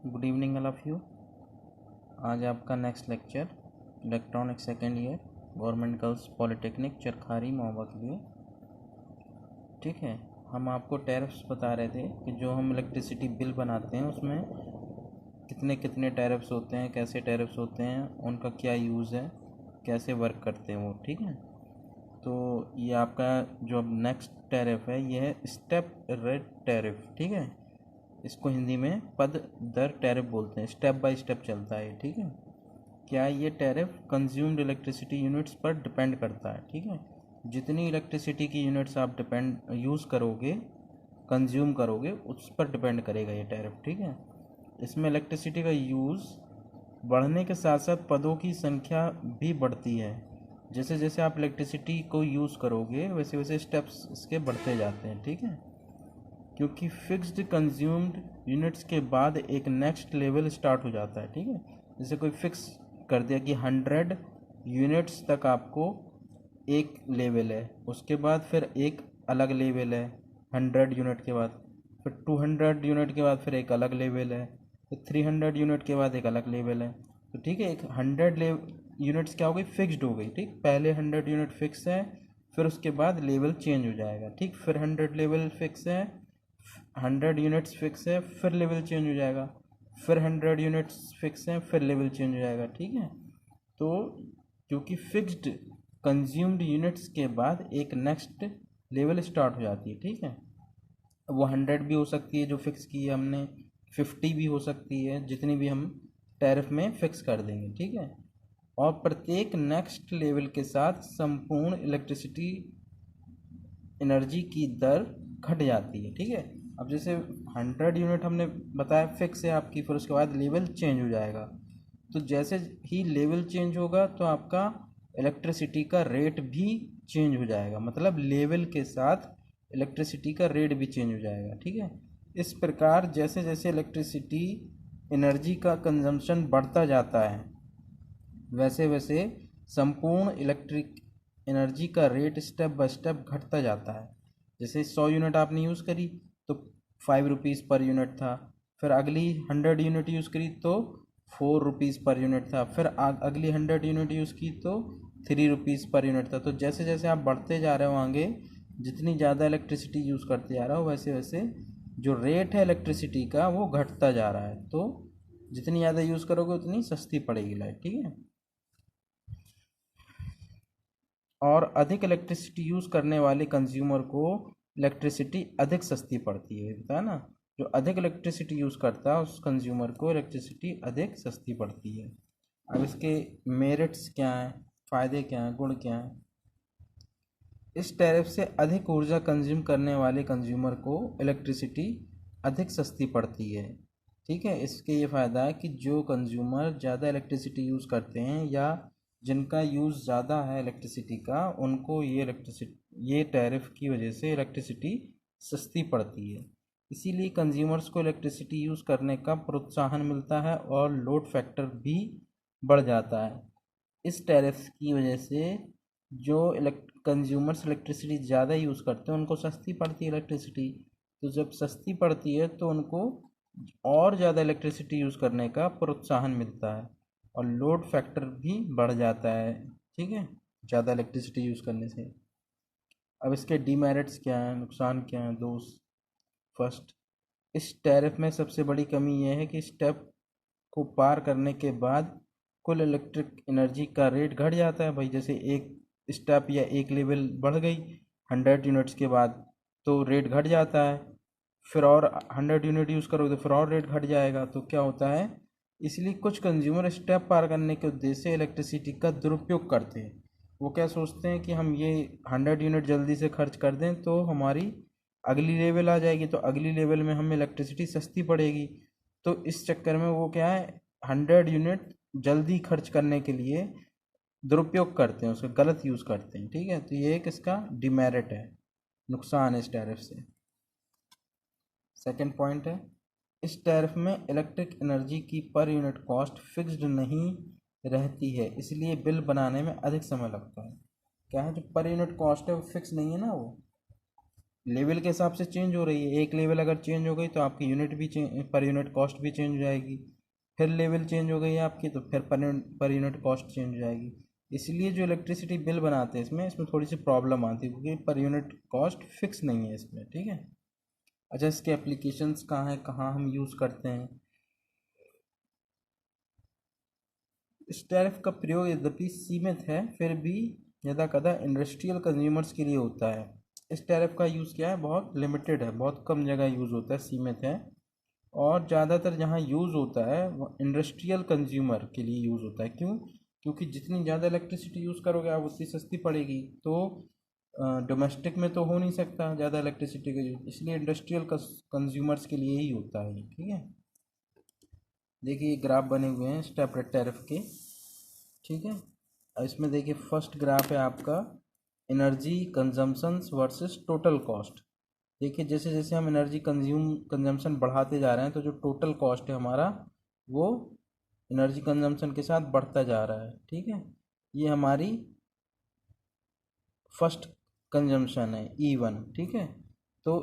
Good evening all of you. आज आपका next lecture electronic second year government girls polytechnic Charkhari Mahoba के लिए। ठीक है, हम आपको टैरिफ्स बता रहे थे कि जो हम इलेक्ट्रिसिटी बिल बनाते हैं उसमें कितने कितने टैरिफ्स होते हैं, कैसे टैरिफ्स होते हैं, उनका क्या यूज़ है, कैसे वर्क करते हैं वो। ठीक है, तो ये आपका जो अब नेक्स्ट टैरिफ है ये है स्टेप रेट टैरिफ। ठीक है, इसको हिंदी में पद दर टैरिफ बोलते हैं। स्टेप बाय स्टेप चलता है। ठीक है, क्या ये टैरिफ कंज्यूम्ड इलेक्ट्रिसिटी यूनिट्स पर डिपेंड करता है। ठीक है, जितनी इलेक्ट्रिसिटी की यूनिट्स आप यूज़ करोगे, कंज्यूम करोगे, उस पर डिपेंड करेगा ये टैरिफ। ठीक है, इसमें इलेक्ट्रिसिटी का यूज़ बढ़ने के साथ साथ पदों की संख्या भी बढ़ती है। जैसे जैसे आप इलेक्ट्रिसिटी को यूज़ करोगे वैसे वैसे स्टेप्स इसके बढ़ते जाते हैं। ठीक है, क्योंकि फिक्स्ड कंज्यूम्ड यूनिट्स के बाद एक नेक्स्ट लेवल स्टार्ट हो जाता है। ठीक है, जैसे कोई फिक्स कर दिया कि 100 यूनिट्स तक आपको एक लेवल है, उसके बाद फिर एक अलग लेवल है 100 यूनिट के बाद, फिर 200 यूनिट के बाद फिर एक अलग लेवल है, फिर 300 यूनिट के बाद एक अलग लेवल है। तो ठीक है, एक 100 यूनिट्स क्या हो गई, फिक्स्ड हो गई। ठीक, पहले 100 यूनिट फिक्स है, फिर उसके बाद लेवल चेंज हो जाएगा। ठीक, फिर 100 लेवल फिक्स है, 100 यूनिट्स फिक्स है, फिर लेवल चेंज हो जाएगा, फिर 100 यूनिट्स फिक्स हैं, फिर लेवल चेंज हो जाएगा। ठीक है, तो क्योंकि फिक्स्ड कंज्यूम्ड यूनिट्स के बाद एक नेक्स्ट लेवल स्टार्ट हो जाती है। ठीक है, वो 100 भी हो सकती है जो फिक्स की है हमने, 50 भी हो सकती है, जितनी भी हम टैरिफ में फिक्स कर देंगे। ठीक है, और प्रत्येक नेक्स्ट लेवल के साथ संपूर्ण इलेक्ट्रिसिटी एनर्जी की दर घट जाती है। ठीक है, अब जैसे 100 यूनिट हमने बताया फिक्स है आपकी, फिर उसके बाद लेवल चेंज हो जाएगा। तो जैसे ही लेवल चेंज होगा तो आपका इलेक्ट्रिसिटी का रेट भी चेंज हो जाएगा, मतलब लेवल के साथ इलेक्ट्रिसिटी का रेट भी चेंज हो जाएगा। ठीक है, इस प्रकार जैसे जैसे इलेक्ट्रिसिटी एनर्जी का कंजम्पशन बढ़ता जाता है वैसे वैसे संपूर्ण इलेक्ट्रिक एनर्जी का रेट स्टेप बाय स्टेप घटता जाता है। जैसे 100 यूनिट आपने यूज़ करी तो 5 रुपीज़ पर यूनिट था, फिर अगली 100 यूनिट यूज़ करी तो 4 रुपीज़ पर यूनिट था, फिर अगली 100 यूनिट यूज़ की तो 3 रुपीज़ पर यूनिट था। तो जैसे जैसे आप बढ़ते जा रहे हो आगे, जितनी ज़्यादा इलेक्ट्रिसिटी यूज़ करते जा रहे हो वैसे वैसे जो रेट है इलेक्ट्रिसिटी का वो घटता जा रहा है। तो जितनी ज़्यादा यूज़ करोगे उतनी सस्ती पड़ेगी लाइट। ठीक है, और अधिक इलेक्ट्रिसिटी यूज़ करने वाले कंज्यूमर को इलेक्ट्रिसिटी अधिक सस्ती पड़ती है। बताया ना, जो अधिक इलेक्ट्रिसिटी यूज़ करता है उस कंज्यूमर को इलेक्ट्रिसिटी अधिक सस्ती पड़ती है। अब इसके मेरिट्स क्या हैं, फ़ायदे क्या हैं, गुण क्या हैं। इस टैरिफ से अधिक ऊर्जा कंज्यूम करने वाले कंज्यूमर को इलेक्ट्रिसिटी अधिक सस्ती पड़ती है। ठीक है, इसके ये फ़ायदा है कि जो कंज्यूमर ज़्यादा इलेक्ट्रिसिटी यूज़ करते हैं या जिनका यूज़ ज़्यादा है इलेक्ट्रिसिटी का, उनको ये टैरिफ की वजह से इलेक्ट्रिसिटी सस्ती पड़ती है। इसीलिए कंज्यूमर्स को इलेक्ट्रिसिटी यूज़ करने का प्रोत्साहन मिलता है और लोड फैक्टर भी बढ़ जाता है। इस टैरिफ की वजह से जो कंज्यूमर्स इलेक्ट्रिसिटी ज़्यादा यूज़ करते हैं उनको सस्ती पड़ती है इलेक्ट्रिसिटी। तो जब सस्ती पड़ती है तो उनको और ज़्यादा इलेक्ट्रिसिटी यूज़ करने का प्रोत्साहन मिलता है और लोड फैक्टर भी बढ़ जाता है। ठीक है, ज़्यादा इलेक्ट्रिसिटी यूज़ करने से। अब इसके डीमेरिट्स क्या हैं, नुकसान क्या हैं दोस्त। फर्स्ट, इस टैरिफ में सबसे बड़ी कमी यह है कि स्टेप को पार करने के बाद कुल इलेक्ट्रिक एनर्जी का रेट घट जाता है। भाई जैसे एक स्टेप या एक लेवल बढ़ गई 100 यूनिट्स के बाद तो रेट घट जाता है, फिर और 100 यूनिट यूज़ करोगे तो फिर और रेट घट जाएगा। तो क्या होता है, इसलिए कुछ कंज्यूमर स्टेप पार करने के उद्देश्य से इलेक्ट्रिसिटी का दुरुपयोग करते हैं। वो क्या सोचते हैं कि हम ये 100 यूनिट जल्दी से खर्च कर दें तो हमारी अगली लेवल आ जाएगी, तो अगली लेवल में हमें इलेक्ट्रिसिटी सस्ती पड़ेगी। तो इस चक्कर में वो क्या है, 100 यूनिट जल्दी खर्च करने के लिए दुरुपयोग करते हैं, उसका गलत यूज़ करते हैं। ठीक है, तो ये एक इसका डिमेरिट है, नुकसान है इस टैरिफ से। सेकंड पॉइंट है, इस टैरिफ में इलेक्ट्रिक एनर्जी की पर यूनिट कॉस्ट फिक्स्ड नहीं रहती है, इसलिए बिल बनाने में अधिक समय लगता है। क्या है, जो पर यूनिट कॉस्ट है वो फिक्स नहीं है ना, वो लेवल के हिसाब से चेंज हो रही है। एक लेवल अगर चेंज हो गई तो आपकी यूनिट भी पर यूनिट कॉस्ट भी चेंज हो जाएगी। फिर लेवल चेंज हो गई है आपकी तो फिर पर यूनिट कॉस्ट चेंज हो जाएगी। इसलिए जो इलेक्ट्रिसिटी बिल बनाते हैं इसमें थोड़ी सी प्रॉब्लम आती है, क्योंकि पर यूनिट कॉस्ट फिक्स नहीं है इसमें, ठीक है। अच्छा, इसके एप्लीकेशंस कहाँ हैं, कहाँ हम यूज़ करते हैं। इस टैरिफ का प्रयोग यद्यपि सीमित है, फिर भी यदा कदा इंडस्ट्रियल कंज्यूमर्स के लिए होता है। इस टैरिफ का यूज़ क्या है, बहुत लिमिटेड है, बहुत कम जगह यूज़ होता है, सीमित है। और ज़्यादातर जहाँ यूज़ होता है वो इंडस्ट्रियल कंज्यूमर के लिए यूज़ होता है। क्यों? क्योंकि जितनी ज़्यादा इलेक्ट्रिसिटी यूज़ करोगे आप उतनी सस्ती पड़ेगी, तो डोमेस्टिक में तो हो नहीं सकता ज़्यादा इलेक्ट्रिसिटी का यूज़, इसलिए इंडस्ट्रियल कंज्यूमर्स के लिए ही होता है, ठीक है। देखिए ग्राफ बने हुए हैं स्टेप रेट टैरिफ के, ठीक है। इसमें देखिए फर्स्ट ग्राफ है आपका energy consumptions versus total cost. देखिए जैसे जैसे हम एनर्जी कंजम्पशन बढ़ाते जा रहे हैं तो जो टोटल कॉस्ट है हमारा वो एनर्जी कंजम्पशन के साथ बढ़ता जा रहा है, ठीक है। ये हमारी फर्स्ट कंजम्पशन है E1, ठीक है। तो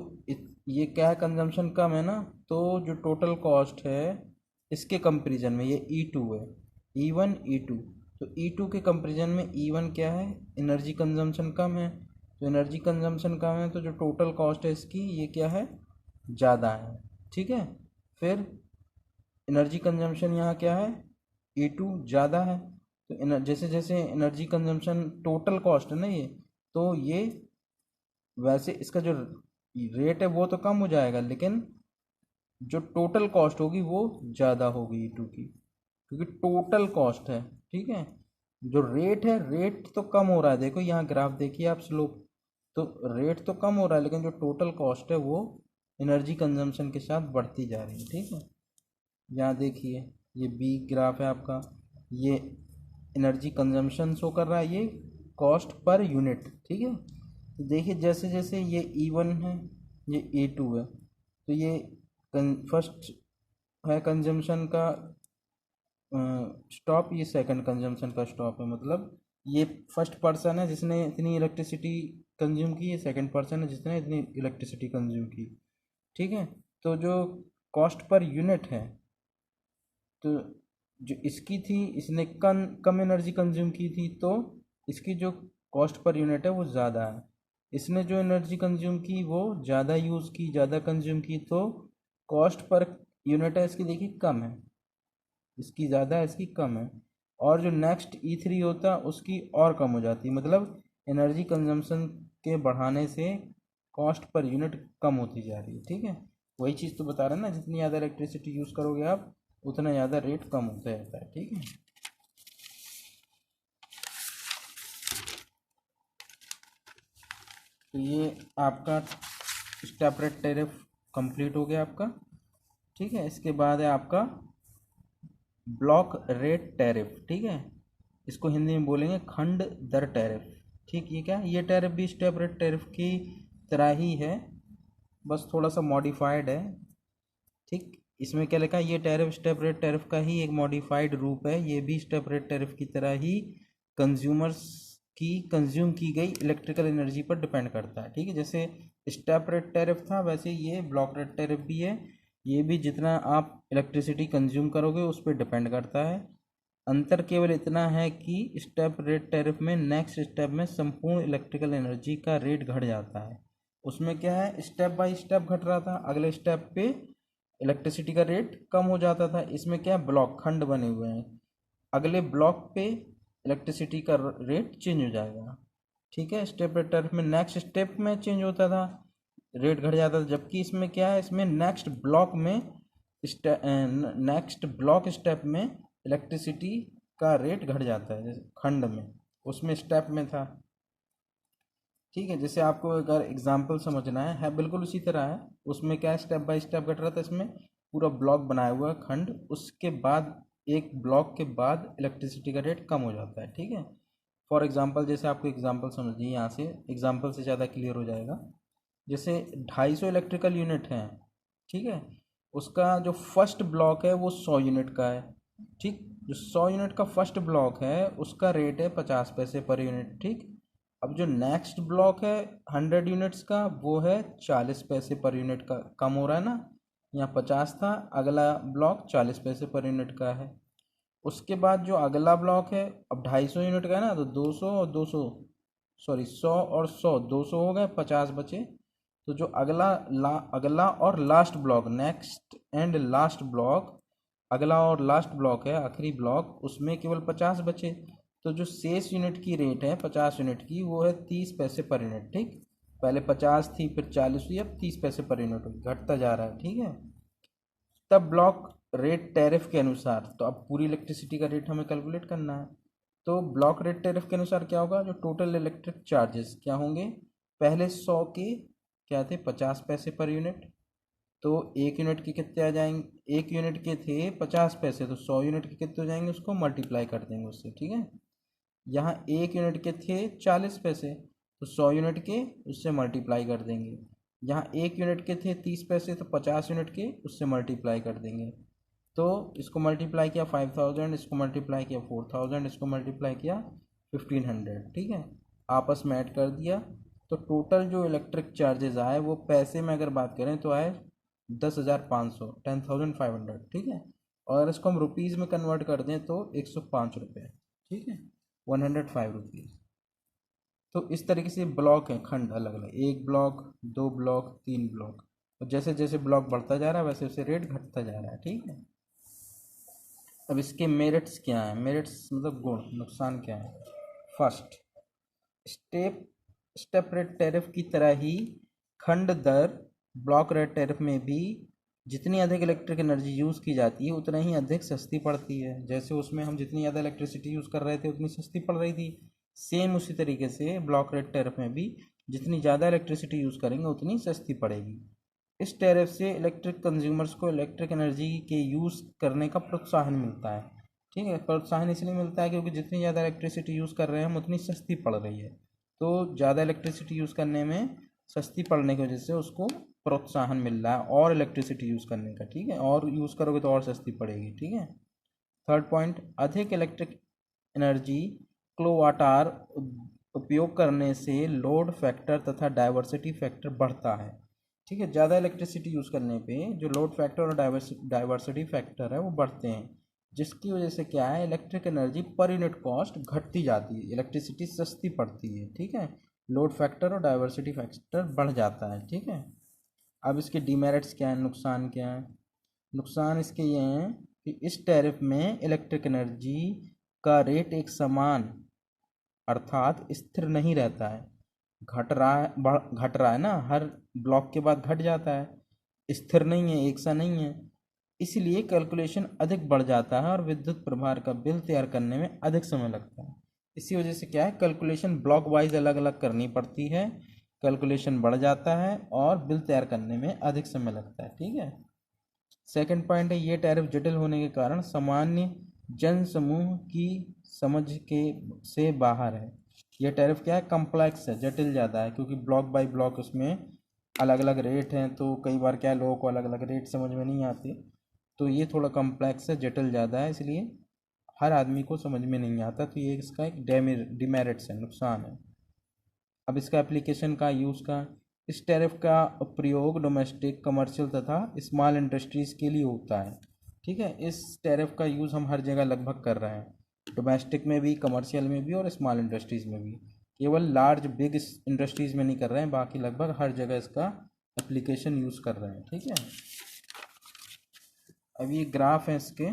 ये क्या है, कंजम्पशन कम है ना, तो जो टोटल कॉस्ट है इसके कंपैरिजन में ये E2 है, E1 E2। तो E2 के कंपैरिजन में E1 क्या है, एनर्जी कंजम्पशन कम है। तो एनर्जी कंजम्पशन कम है तो जो टोटल कॉस्ट है इसकी ये क्या है, ज़्यादा है, ठीक है। फिर एनर्जी कंजम्पशन यहाँ क्या है, E2 ज़्यादा है। तो जैसे जैसे एनर्जी कंजम्पशन टोटल कॉस्ट है ना ये, तो ये वैसे इसका जो रेट है वो तो कम हो जाएगा, लेकिन जो टोटल कॉस्ट होगी वो ज़्यादा होगी E2 की, क्योंकि टोटल कॉस्ट है, ठीक है। जो रेट है, रेट तो कम हो रहा है, देखो यहाँ ग्राफ देखिए आप स्लोप, तो रेट तो कम हो रहा है लेकिन जो टोटल कॉस्ट है वो एनर्जी कंजम्पशन के साथ बढ़ती जा रही है, ठीक है। यहाँ देखिए ये बी ग्राफ है आपका, ये एनर्जी कंजम्पशन शो कर रहा है, ये कॉस्ट पर यूनिट, ठीक है। तो देखिए जैसे जैसे ये E1 है, ये E2 है, तो ये फर्स्ट है कंजम्पशन का स्टॉप, ये सेकंड कंजम्पशन का स्टॉप है। मतलब ये फर्स्ट पर्सन है जिसने इतनी इलेक्ट्रिसिटी कंज्यूम की, ये सेकंड पर्सन है जिसने इतनी इलेक्ट्रिसिटी कंज्यूम की, ठीक है। तो जो कॉस्ट पर यूनिट है, तो जो इसकी थी इसने कम कम एनर्जी कंज्यूम की थी, तो इसकी जो कॉस्ट पर यूनिट है वो ज़्यादा है। इसने जो एनर्जी कंज्यूम की वो ज़्यादा यूज़ की, ज़्यादा कंज्यूम की, तो कॉस्ट पर यूनिट है इसकी देखिए कम है, इसकी ज़्यादा है इसकी कम है। और जो नेक्स्ट E3 होता है उसकी और कम हो जाती है। मतलब एनर्जी कंजम्पशन के बढ़ाने से कॉस्ट पर यूनिट कम होती जा रही है, ठीक है। वही चीज़ तो बता रहे हैं ना, जितनी ज़्यादा इलेक्ट्रिसिटी यूज़ करोगे आप उतना ज़्यादा रेट कम होता जाता है, ठीक है। तो ये आपका स्टेप रेट टैरिफ कंप्लीट हो गया आपका, ठीक है। इसके बाद है आपका ब्लॉक रेट टैरिफ, ठीक है। इसको हिंदी में बोलेंगे खंड दर टैरिफ, ठीक। ये क्या, ये टैरिफ भी स्टेप रेट टैरिफ की तरह ही है, बस थोड़ा सा मॉडिफाइड है, ठीक। इसमें क्या लिखा है, ये टैरिफ स्टेप रेट टैरिफ का ही एक मॉडिफाइड रूप है। ये भी स्टेप रेट टैरिफ की तरह ही कंज्यूमर्स की कंज्यूम की गई इलेक्ट्रिकल एनर्जी पर डिपेंड करता है, ठीक है। जैसे स्टेप रेट टैरिफ था वैसे ये ब्लॉक रेट टैरिफ भी है। ये भी जितना आप इलेक्ट्रिसिटी कंज्यूम करोगे उस पर डिपेंड करता है। अंतर केवल इतना है कि स्टेप रेट टैरिफ में नेक्स्ट स्टेप में संपूर्ण इलेक्ट्रिकल एनर्जी का रेट घट जाता है। उसमें क्या है, स्टेप बाय स्टेप घट रहा था, अगले स्टेप पे इलेक्ट्रिसिटी का रेट कम हो जाता था। इसमें क्या है, ब्लॉक खंड बने हुए हैं, अगले ब्लॉक पे इलेक्ट्रिसिटी का रेट चेंज हो जाएगा, ठीक है। स्टेप रेट टैरिफ में नेक्स्ट स्टेप में चेंज होता था, रेट घट जाता था। जबकि इसमें क्या है, इसमें नेक्स्ट ब्लॉक स्टेप में इलेक्ट्रिसिटी का रेट घट जाता है, जैसे खंड में, उसमें स्टेप में था, ठीक है। जैसे आपको अगर एग्जांपल समझना है बिल्कुल उसी तरह है। उसमें क्या स्टेप बाय स्टेप घट रहा था, इसमें पूरा ब्लॉक बनाया हुआ है खंड, उसके बाद एक ब्लॉक के बाद इलेक्ट्रिसिटी का रेट कम हो जाता है, ठीक है। फॉर एग्जांपल जैसे आपको एग्जांपल समझिए, यहाँ से एग्जांपल से ज़्यादा क्लियर हो जाएगा। जैसे 250 इलेक्ट्रिकल यूनिट हैं, ठीक है। उसका जो फर्स्ट ब्लॉक है वो 100 यूनिट का है, ठीक। जो 100 यूनिट का फर्स्ट ब्लॉक है उसका रेट है 50 पैसे पर यूनिट, ठीक। अब जो नेक्स्ट ब्लॉक है 100 यूनिट्स का, वो है 40 पैसे पर यूनिट का, कम हो रहा है ना, यहाँ 50 था, अगला ब्लॉक 40 पैसे पर यूनिट का है। उसके बाद जो अगला ब्लॉक है, अब 250 यूनिट का है ना, तो 200 और 200, सॉरी 100 और 100, 200 हो गए, 50 बचे। तो जो अगला और last block, next and last block, अगला और लास्ट ब्लॉक है, आखिरी ब्लॉक, उसमें केवल 50 बचे। तो जो शेष यूनिट की रेट है 50 यूनिट की, वो है 30 पैसे पर यूनिट। ठीक, पहले 50 थी, फिर 40 हुई, अब 30 पैसे पर यूनिट हुई, घटता जा रहा है। ठीक है, तब ब्लॉक रेट टैरिफ के अनुसार, तो अब पूरी इलेक्ट्रिसिटी का रेट हमें कैलकुलेट करना है। तो ब्लॉक रेट टैरिफ के अनुसार क्या होगा, जो टोटल इलेक्ट्रिक चार्जेस क्या होंगे, पहले 100 के क्या थे, 50 पैसे पर यूनिट। तो एक यूनिट के कितने आ जाएंगे, एक यूनिट के थे 50 पैसे, तो 100 यूनिट के कितने हो जाएंगे, उसको मल्टीप्लाई कर देंगे उससे। ठीक है, यहाँ एक यूनिट के थे 40 पैसे, तो 100 यूनिट के उससे मल्टीप्लाई कर देंगे। यहाँ एक यूनिट के थे 30 पैसे, तो 50 यूनिट के उससे मल्टीप्लाई कर देंगे। तो इसको मल्टीप्लाई किया 5000, इसको मल्टीप्लाई किया 4000, इसको मल्टीप्लाई किया 1500। ठीक है, आपस में ऐड कर दिया, तो टोटल जो इलेक्ट्रिक चार्जेस आए वो पैसे में अगर बात करें तो आए 10,500, 10,500। ठीक है, और अगर इसको हम रुपीज़ में कन्वर्ट कर दें तो 105 रुपये। ठीक है, 105 रुपीज़। तो इस तरीके से ब्लॉक हैं, खंड अलग अलग, एक ब्लॉक, दो ब्लॉक, तीन ब्लॉक, और जैसे जैसे ब्लॉक बढ़ता जा रहा है वैसे वैसे रेट घटता जा रहा है। ठीक है, अब इसके मेरिट्स क्या हैं, मेरिट्स मतलब गुण, नुकसान क्या है। First, step step rate tariff की तरह ही खंड दर ब्लॉक रेट टैरिफ में भी जितनी अधिक इलेक्ट्रिक एनर्जी यूज़ की जाती है उतना ही अधिक सस्ती पड़ती है। जैसे उसमें हम जितनी ज़्यादा इलेक्ट्रिसिटी यूज़ कर रहे थे उतनी सस्ती पड़ रही थी, सेम उसी तरीके से ब्लॉक रेट टैरिफ में भी जितनी ज़्यादा इलेक्ट्रिसिटी यूज़ करेंगे उतनी सस्ती पड़ेगी। इस टैरिफ से इलेक्ट्रिक कंज्यूमर्स को इलेक्ट्रिक एनर्जी के यूज़ करने का प्रोत्साहन मिलता है। ठीक है, प्रोत्साहन इसलिए मिलता है क्योंकि जितनी ज़्यादा इलेक्ट्रिसिटी यूज़ कर रहे हैं हम उतनी सस्ती पड़ रही है। तो ज़्यादा इलेक्ट्रिसिटी यूज़ करने में सस्ती पड़ने की वजह से उसको प्रोत्साहन मिल रहा है और इलेक्ट्रिसिटी यूज़ करने का। ठीक है, और यूज़ करोगे तो और सस्ती पड़ेगी। ठीक है, थर्ड पॉइंट, अधिक इलेक्ट्रिक एनर्जी किलोवाट आवर उपयोग करने से लोड फैक्टर तथा डाइवर्सिटी फैक्टर बढ़ता है। ठीक है, ज़्यादा इलेक्ट्रिसिटी यूज़ करने पे जो लोड फैक्टर और डाइवर्सिटी फैक्टर है वो बढ़ते हैं, जिसकी वजह से क्या है, electric energy per unit cost घटती जाती है, इलेक्ट्रिसिटी सस्ती पड़ती है। ठीक है, लोड फैक्टर और डाइवर्सिटी फैक्टर बढ़ जाता है। ठीक है, अब इसके डीमेरिट्स क्या हैं, नुकसान क्या है। नुकसान इसके ये हैं कि इस टैरिफ में इलेक्ट्रिक एनर्जी का रेट एक समान अर्थात स्थिर नहीं रहता है, घट रहा है ना, हर ब्लॉक के बाद घट जाता है, स्थिर नहीं है, एक सा नहीं है। इसलिए कैलकुलेशन अधिक बढ़ जाता है और विद्युत प्रभार का बिल तैयार करने में अधिक समय लगता है। इसी वजह से क्या है, कैलकुलेशन ब्लॉक वाइज अलग अलग करनी पड़ती है, कैलकुलेशन बढ़ जाता है और बिल तैयार करने में अधिक समय लगता है। ठीक है, सेकंड पॉइंट है, ये टैरिफ जटिल होने के कारण सामान्य जन समूह की समझ के से बाहर है। ये टैरिफ क्या है, कम्प्लेक्स है, जटिल ज़्यादा है, क्योंकि ब्लॉक बाय ब्लॉक उसमें अलग अलग रेट हैं, तो कई बार क्या है, लोगों को अलग अलग रेट समझ में नहीं आते। तो ये थोड़ा कम्प्लेक्स है, जटिल ज़्यादा है, इसलिए हर आदमी को समझ में नहीं आता, तो ये इसका एक डिमेरिट्स है, नुकसान है। अब इसका एप्लीकेशन का, यूज़ का, इस टैरिफ का प्रयोग डोमेस्टिक, कमर्शियल तथा स्मॉल इंडस्ट्रीज़ के लिए होता है। ठीक है, इस टैरिफ का यूज़ हम हर जगह लगभग कर रहे हैं, डोमेस्टिक में भी, कमर्शियल में भी और स्मॉल इंडस्ट्रीज़ में भी। केवल लार्ज बिग इंडस्ट्रीज़ में नहीं कर रहे हैं, बाकी लगभग हर जगह इसका एप्लीकेशन यूज़ कर रहे हैं। ठीक है, अब ये ग्राफ है इसके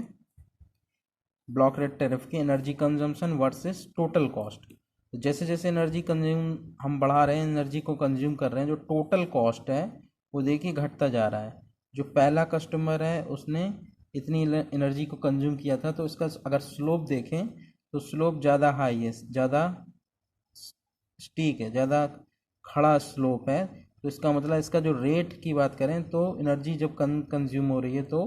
ब्लॉक रेट टैरिफ की, energy consumption versus total cost. तो जैसे जैसे एनर्जी कंज्यूम हम बढ़ा रहे हैं, एनर्जी को कंज्यूम कर रहे हैं, जो टोटल कॉस्ट है वो देखिए घटता जा रहा है। जो पहला कस्टमर है उसने इतनी एनर्जी को कंज्यूम किया था, तो इसका अगर स्लोप देखें तो स्लोप ज़्यादा हाई है, ज़्यादा स्टीक है, ज़्यादा खड़ा स्लोप है। तो इसका मतलब इसका जो रेट की बात करें तो एनर्जी जब कंज्यूम हो रही है तो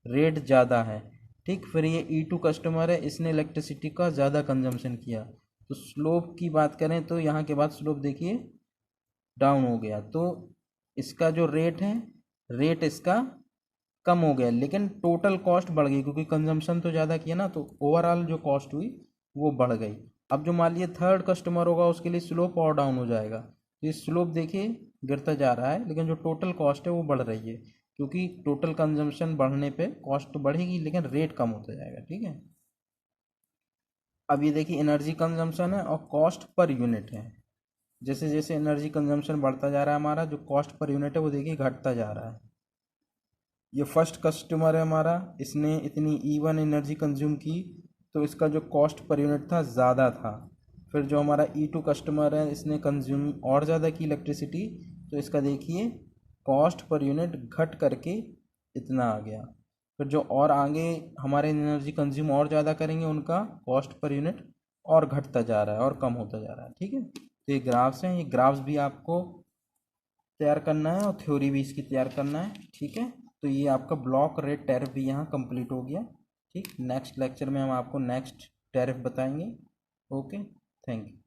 रेट ज़्यादा है। ठीक, फिर ये E2 कस्टमर है, इसने इलेक्ट्रिसिटी का ज़्यादा कंजम्पशन किया, तो स्लोप की बात करें तो यहाँ के बाद स्लोप देखिए डाउन हो गया, तो इसका जो रेट है, रेट इसका कम हो गया, लेकिन टोटल कॉस्ट बढ़ गई, क्योंकि कंजम्पशन तो ज़्यादा किया ना, तो ओवरऑल जो कॉस्ट हुई वो बढ़ गई। अब जो मान लीजिए थर्ड कस्टमर होगा उसके लिए स्लोप और डाउन हो जाएगा। ये स्लोप देखिए गिरता जा रहा है, लेकिन जो टोटल कॉस्ट है वो बढ़ रही है, क्योंकि टोटल कंजम्पशन बढ़ने पे कॉस्ट तो बढ़ेगी लेकिन रेट कम होता जाएगा। ठीक है, अब ये देखिए एनर्जी कंजम्पशन है और कॉस्ट पर यूनिट है। जैसे जैसे एनर्जी कंजम्पशन बढ़ता जा रहा है हमारा जो कॉस्ट पर यूनिट है वो देखिए घटता जा रहा है। ये फर्स्ट कस्टमर है हमारा, इसने इतनी E1 एनर्जी कंज्यूम की तो इसका जो कॉस्ट पर यूनिट था ज़्यादा था। फिर जो हमारा E2 कस्टमर है इसने कंज्यूम और ज़्यादा की इलेक्ट्रिसिटी, तो इसका देखिए कॉस्ट पर यूनिट घट करके इतना आ गया। फिर जो और आगे हमारे एनर्जी कंज्यूम और ज़्यादा करेंगे उनका कॉस्ट पर यूनिट और घटता जा रहा है और कम होता जा रहा है। ठीक है, तो ये ग्राफ्स हैं, ये ग्राफ्स भी आपको तैयार करना है और थ्योरी भी इसकी तैयार करना है। ठीक है, तो ये आपका ब्लॉक रेट टैरिफ भी यहाँ कंप्लीट हो गया। ठीक, नेक्स्ट लेक्चर में हम आपको नेक्स्ट टैरिफ बताएंगे। Okay, thank you.